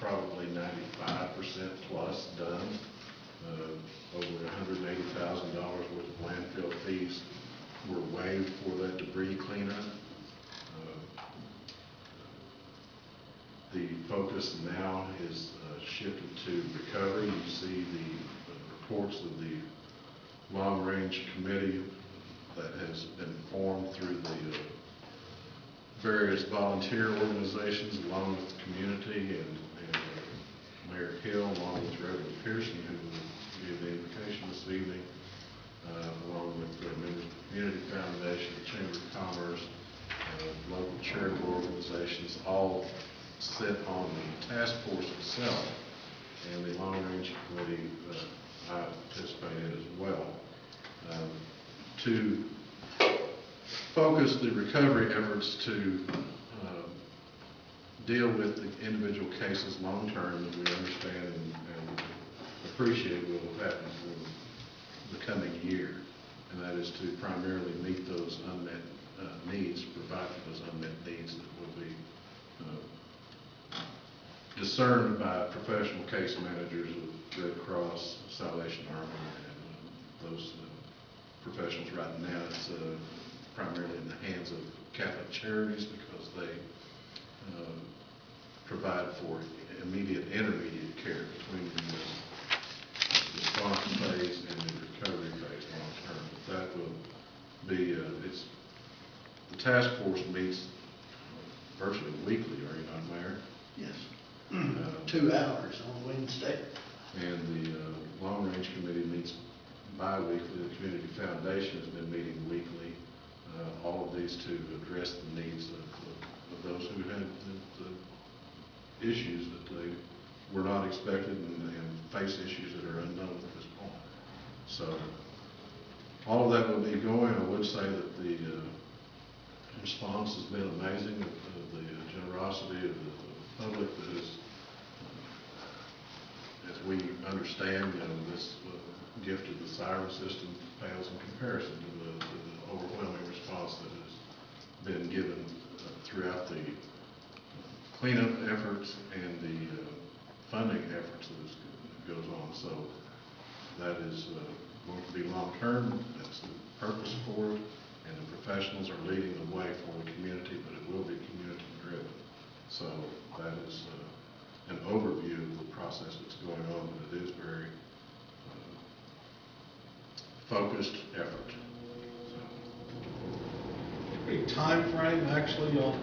probably 95% plus done. Over $180,000 worth of landfill fees were waived for that debris cleanup. The focus now is shifted to recovery. You see the reports of the long-range committee that has been formed through the various volunteer organizations along with the community and Mayor Hill along with Reverend Pearson, who will give the invitation this evening, along with the members of the Community Foundation, the Chamber of Commerce, local charitable organizations, all sit on the task force itself, and the Long Range Committee I participate in as well, to focus the recovery efforts to deal with the individual cases long term that we understand and appreciate will happen for the coming year, and that is to primarily meet those unmet needs, provide for those unmet needs that will be discerned by professional case managers of Red Cross, Salvation Army, and those professionals. Right now it's primarily in the hands of Catholic Charities because they provide for immediate intermediate care between the response phase and the recovery phase long term. But that will be, the task force meets virtually weekly, are you not, Mayor? Yes. 2 hours on Wednesday. And the Long Range Committee meets bi-weekly. The Community Foundation has been meeting weekly. All of these to address the needs of those who had the issues that they were not expected and face issues that are unknown at this point. So all of that will be going. I would say that the response has been amazing, the generosity of the public that is, as we understand, this gift of the siren system pales in comparison to the overwhelming response that has been given throughout the cleanup efforts and the funding efforts that goes on. So that is going to be long term. That's the purpose for it, and the professionals are leading the way for the community, but it will be community driven. So that is an overview of the process that's going on, but it is very focused effort. A time frame actually on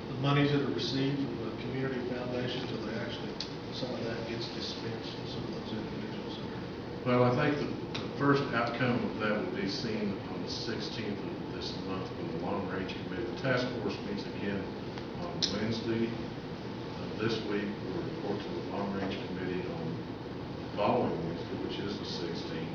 the monies that are received from the community foundation till they actually, some of that gets dispensed to some of those individuals? Well, I think the first outcome of that will be seen on the 16th of this month when the Long Range Committee, the task force meets again on Wednesday. This week we'll report to the Long Range Committee on the following Wednesday, which is the 16th.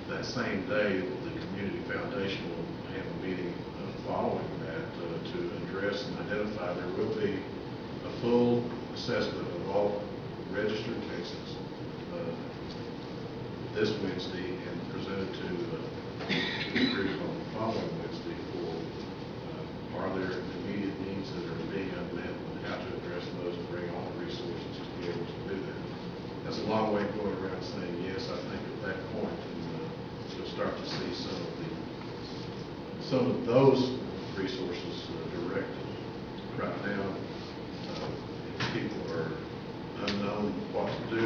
That same day, the Community Foundation will have a meeting following that to address and identify. There will be a full assessment of all registered cases this Wednesday and presented to the group on the following Wednesday for are there immediate needs that are being unmet and how to address those and bring all the resources to be able to do that. That's a long way of going around saying yes. I think at that point you'll start to see some of those resources directed. Right now, if people are unknown what to do,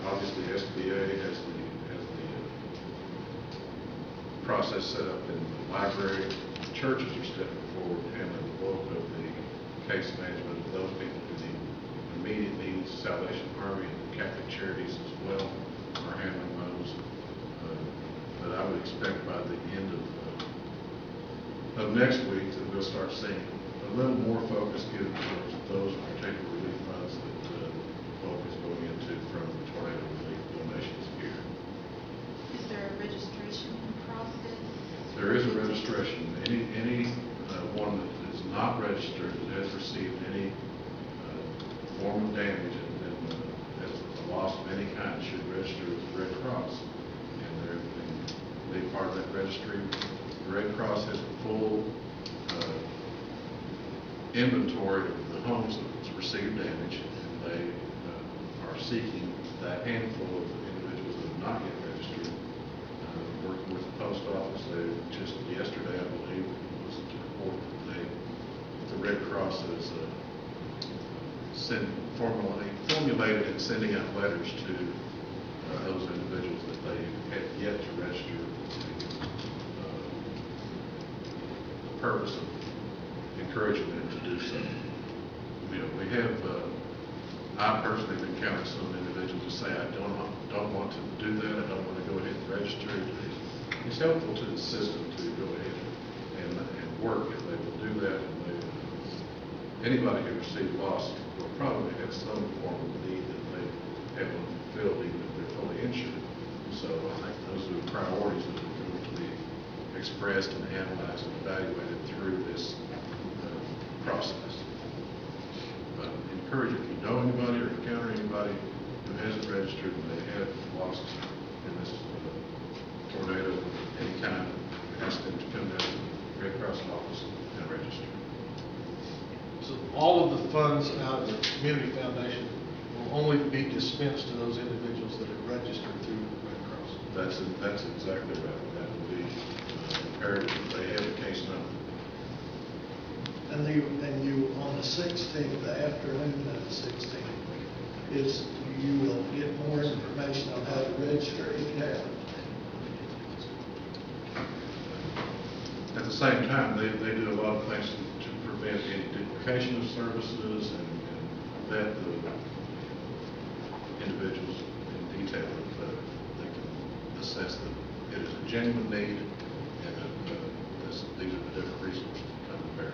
obviously SBA has the process set up in the library. Churches are stepping forward and handling the bulk of the case management of those people who need immediate needs. Salvation Army and Catholic Charities as well are handling those. But I would expect by the end of next week that we'll start seeing a little more focus given towards those particular relief funds that the bulk is going into from the tornado relief donations here. Is there a registration process? There is a registration. Any one that is not registered that has received any form of damage and has a loss of any kind should register with the Red Cross. And they're a big part of that registry. The Red Cross has a full inventory of the homes that received damage, seeking that handful of individuals that have not yet registered, working with the post office. They just yesterday, I believe, was to report that the Red Cross has formulated and sending out letters to those individuals that they have yet to register for the purpose of encouraging them to do so. You know, we have, I personally have encountered some individuals who say, I don't want to do that, I don't want to go ahead and register. It's helpful to the system to go ahead and work if they will do that. And anybody who received loss will probably have some form of need that they haven't fulfilled, even if they're fully insured. So I think those are the priorities that are going to be expressed and analyzed and evaluated through this process. But I encourage, if you know anybody or encounter anybody who hasn't registered and they have lost in this tornado of any kind, ask them to come down to the Red Cross office and register. So all of the funds out of the community foundation will only be dispensed to those individuals that have registered through the Red Cross. That's exactly right. That would be imperative that they have a case number. And you, on the 16th, the afternoon of the 16th, you will get more information on how to register if you haven't. At the same time, they do a lot of things to prevent any duplication of services and vet the individuals in detail that they can assess that it is a genuine need and that these are the different resources that come to bear.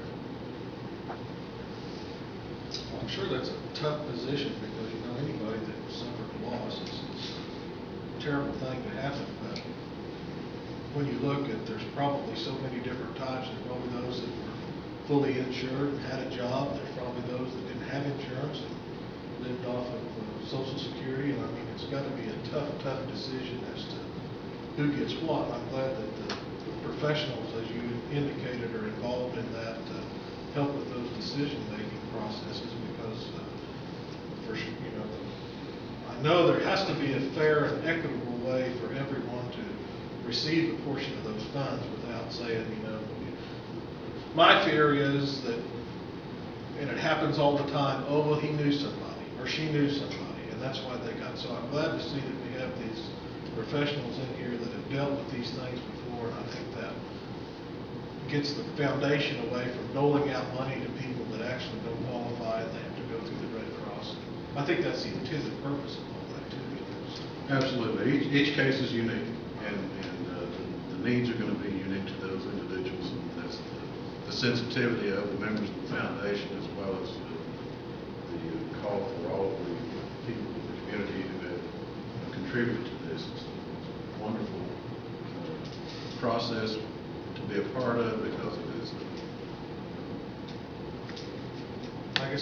Well, I'm sure that's a tough position because, you know, anybody that suffered loss is a terrible thing to happen. But when you look at, there's probably so many different types. There's probably those that were fully insured and had a job. There's probably those that didn't have insurance and lived off of Social Security. And I mean, it's got to be a tough decision as to who gets what. I'm glad that the professionals, as you indicated, are involved in that to help with those decision-making processes because, you know, I know there has to be a fair and equitable way for everyone to receive a portion of those funds without saying, you know, my fear is that, and it happens all the time, oh, well, he knew somebody or she knew somebody, and that's why they got. So I'm glad to see that we have these professionals in here that have dealt with these things before, and I think that gets the foundation away from doling out money to people that actually don't qualify and they have to go through the Red Cross. I think that's the intended purpose of all that too. Absolutely. Each case is unique, and the needs are going to be unique to those individuals, and that's the sensitivity of the members of the foundation as well as the call for all of the people in the community who have contributed to this. It's a wonderful process to be a part of because it is.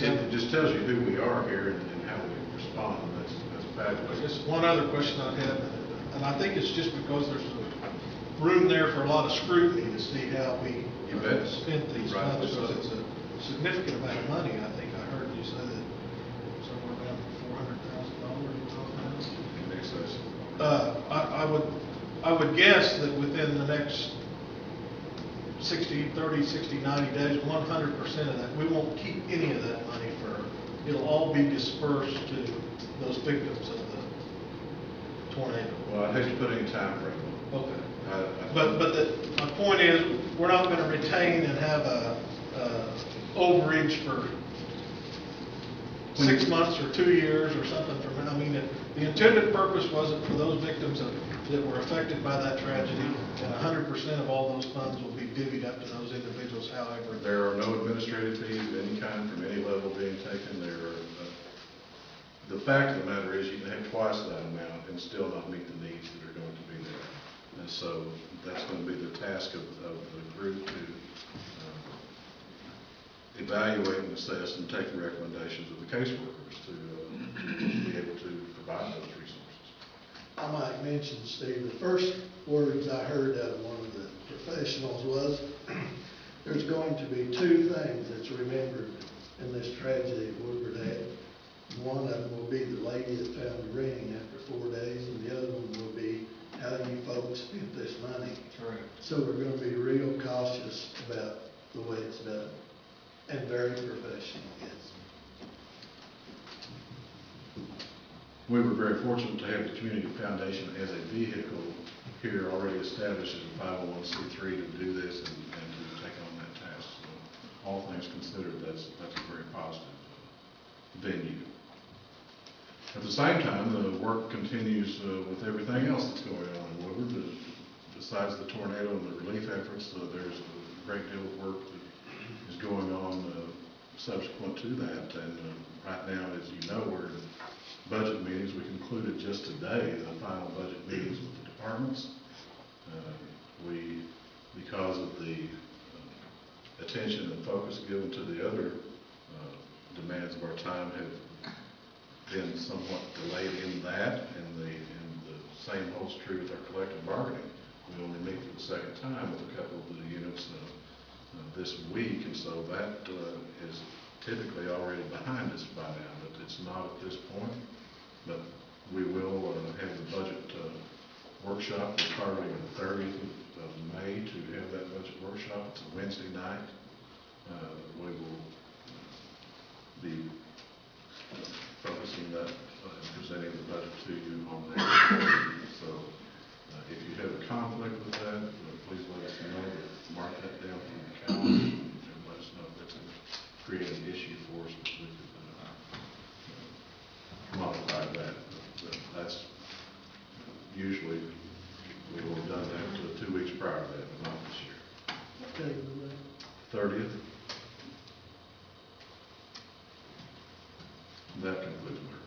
It just tells you who we are here and how we respond. That's fabulous. Just one other question I had, and I think it's just because there's room there for a lot of scrutiny to see how we spent these funds, because it's a significant amount of money. I think I heard you say that somewhere around $400,000 In excess. I would guess that within the next 60, 90 days, 100% of that, we won't keep any of that money it'll all be dispersed to those victims of the tornado. Well, I hate to put any time frame on it. Okay. But my point is, we're not going to retain and have a overage for 6 months or 2 years or something from it. I mean, the intended purpose wasn't for those victims that were affected by that tragedy, and 100% of all those funds will be divvied up to those individuals, however. There are no administrative fees of any kind from any level being taken. The fact of the matter is you can have twice that amount and still not meet the needs that are going to be there. And so that's going to be the task of the group to evaluate and assess and take the recommendations of the caseworkers to be able to provide those resources. I might mention, Steve, the first words I heard out of one of the professionals was, there's going to be two things that's remembered in this tragedy at Woodward Head. One of them will will be the lady that found the ring after 4 days, and the other one will be how you folks spent this money. Correct. So we're gonna be real cautious about the way it's done, and very professional, yes. We were very fortunate to have the Community Foundation as a vehicle here already established as a 501c3 to do this and to take on that task. So all things considered, that's a very positive venue. At the same time, the work continues with everything else that's going on in Woodward. Besides the tornado and the relief efforts, there's a great deal of work that is going on subsequent to that. And right now, as you know, we're in budget meetings. We concluded just today the final budget meetings with the departments. Because of the attention and focus given to the other demands of our time, have been somewhat delayed in that, and the same holds true with our collective bargaining. We only meet for the second time with a couple of the units this week, and so that is typically already behind us by now, but it's not at this point. But we will have the budget workshop. We're targeting the 30th of May to have that budget workshop. It's a Wednesday night. We will be focusing that and presenting the budget to you on that. So if you have a conflict with that, please let us know. Mark that down on the calendar and let us know if that's going to create an issue for us. We could modify that. But that's usually, we will have done that 2 weeks prior to that, but not this year. Okay, 30th. That concludes my